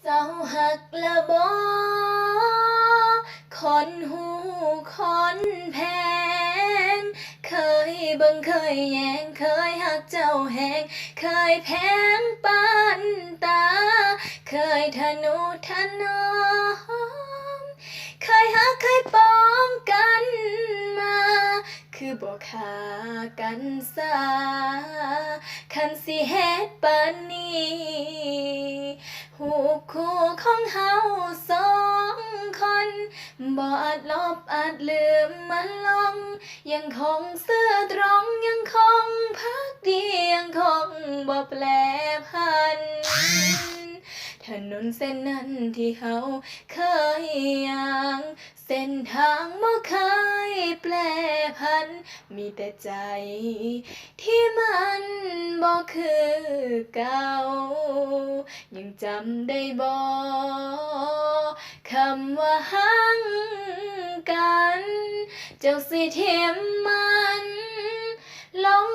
เจ้าหักละบ่คนหูคนแพงเคยเบิ่งเคยแยงเคยหักเจ้าแหงเคยแพงปานตาเคยทะนุถนอมเคยหักเคยปองกันมาคือบ่ฆ่ากันซาคันสิเฮ็ดปานนี้หูคู่ของเฮาสองคนบ่อาจลบอาจลืมมันลงยังคงซื่อตรงยังคงพักดียังคงบ่แปรผันถนนเส้นนั้นที่เฮาเคยย่างเส้นทางบ่เคยแปรผันมีแต่ใจที่มันบ่คือเก่ายังจำได้บ่คำว่าหักกันเจ้าสิเทียมมันลง